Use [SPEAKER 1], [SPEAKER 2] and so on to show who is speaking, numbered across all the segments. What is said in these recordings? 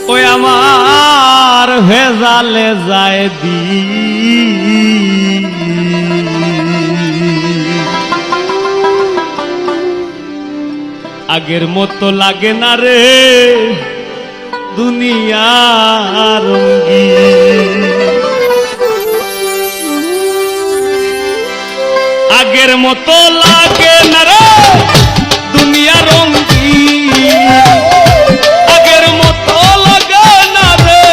[SPEAKER 1] ওই আমার ভেজালে যায় দি আগের মতো লাগে না রে দুনিয়ার রঙ্গি আগের মতো লাগে না রে দুনিয়ার রঙ্গি আগের মতো লাগে না রে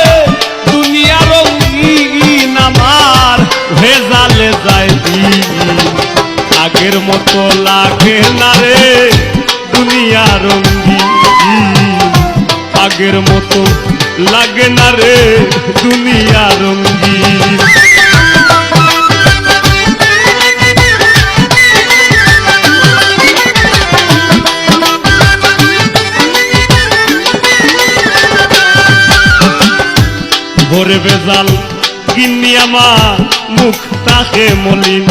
[SPEAKER 1] দুনিয়ার রঙ্গিন আমার ভেজালে যায় দিন আগের মতো লাগে না রে দুনিয়ার রঙ্গিন আগের মতো লাগে না রে দুনিয়ার রঙ্গিন ভোরে ভেজাল গিন্নি আমার মুখ তাকে মলিন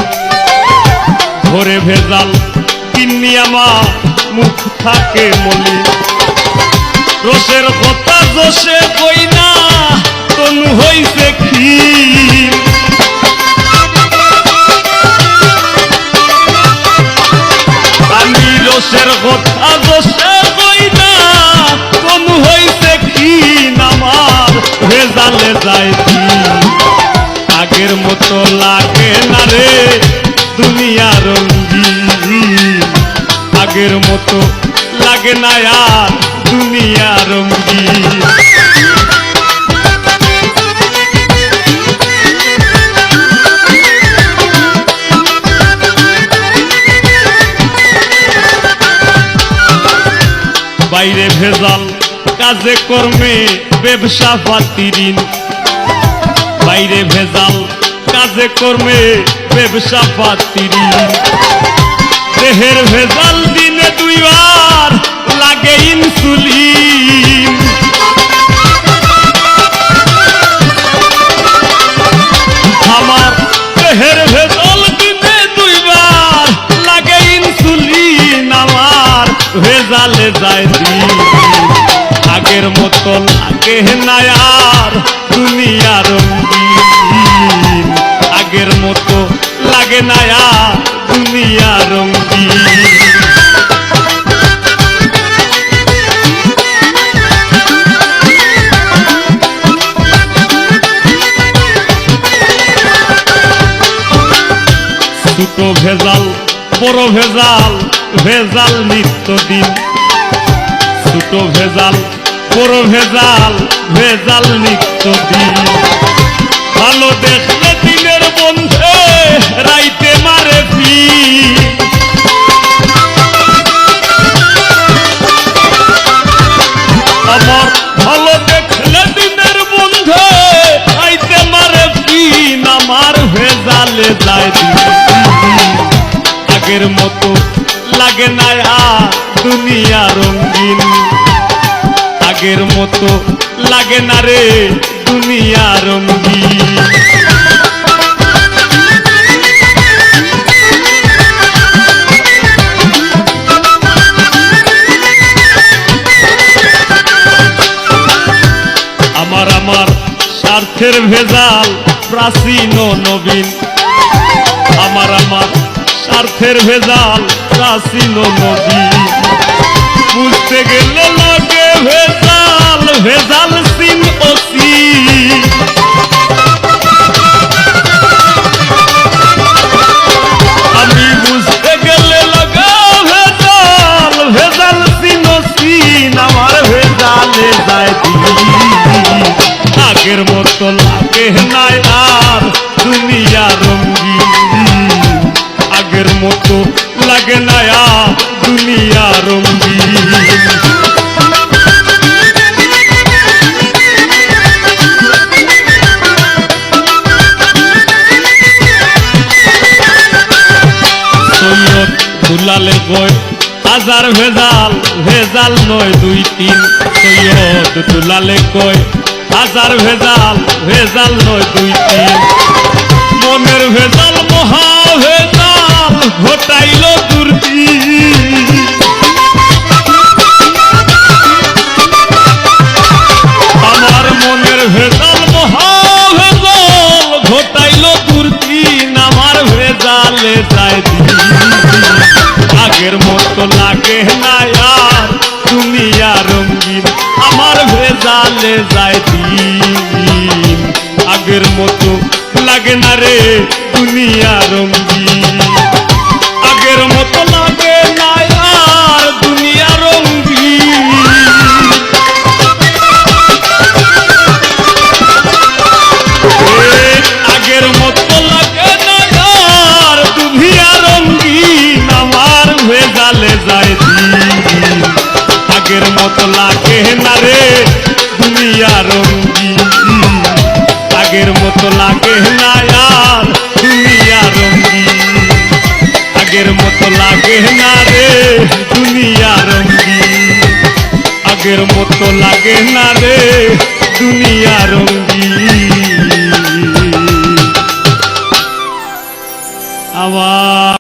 [SPEAKER 1] ভোরে ভেজাল গিন্নি আমার মুখ থাকে মলিন রসের কথা জোশে কই না তনু হইছে ক্ষীর আমি রসের কথা জোশে কই না তনু হইছে ক্ষীর আমার ভেজালে যায় আগের মতো লাগে না রে দুনিয়ার রঙ্গিন আগের মতো লাগে না আর দুনিয়ার রঙ্গিন বাইরে ভেজাল কাজে কর্মে ব্যবসা পাতি ঋণ বাইরে ভেজাল কাজে কর্মে ব্যবসা পাতি ঋণ দেহের ভেজাল দিনে দুইবার লাগে ইনসুলিন আমার দেহের ভেজাল দিনে দুইবার লাগে ইনসুলিন আমার ভেজালে যায় দিন আগের মতো লাগে না আর দুনিয়ার রঙ্গিন আগের মতো লাগে না আর দুনিয়ার রঙ্গিন ছোট ভেজাল বড় ভেজাল ভেজাল নিত্যদিন ছোট ভেজাল বড় ভেজাল ভেজাল নিত্যদিন ভালো দেখলে দিনের বন্ধে রাইতে মারে ফি আমার ভালো দেখলে দিনের বন্ধে রাইতে মারে ফি আমার ভেজালে যায় আগের মতো লাগে না আর দুনিয়া রঙ্গিন আগের মতো লাগে না রে দুনিয়া রঙ্গিন আমার আমার স্বার্থের ভেজাল প্রাচীন ও নবীন আমার আমার স্বার্থের ভেজাল প্রাচীন ও নবীন বুঝতে গেলে লাগে ভেজাল ভেজাল সিন ও সিন আমি বুঝতে গেলে লাগে ভেজাল ভেজাল সিন ও সিন আমার ভেজালে যায় আগের মতো লাগে না আর দুনিয়া রঙ্গিন আগের মতো লাগে না আর দুনিয়া রঙ্গিন সৈয়দ দুলালে কই হাজার ভেজাল ভেজাল নয় দুই তিন সৈয়দ দুলালে কই হাজার ভেজাল ভেজাল নয় দুই তিন মনের ভেজাল মহা ভেজাল ঘটাইল দুর্দি আমার ভেজালে যায় দিন আগের মতো লাগে না রে দুনিয়া রঙিন আগের মতো লাগে না আর দুনিয়া রঙিন আগের মতো লাগে না আর দুনিয়া রঙিন আমার ভেজালে যায় দিন আগের মতো লাগে না রে দুনিয়া রঙিন আগের মতো লাগে না আর দুনিয়া রঙিন আগের মতো লাগে না রে দুনিয়া রঙিন আগের মতো লাগে না রে দুনিয়া রঙিন আমার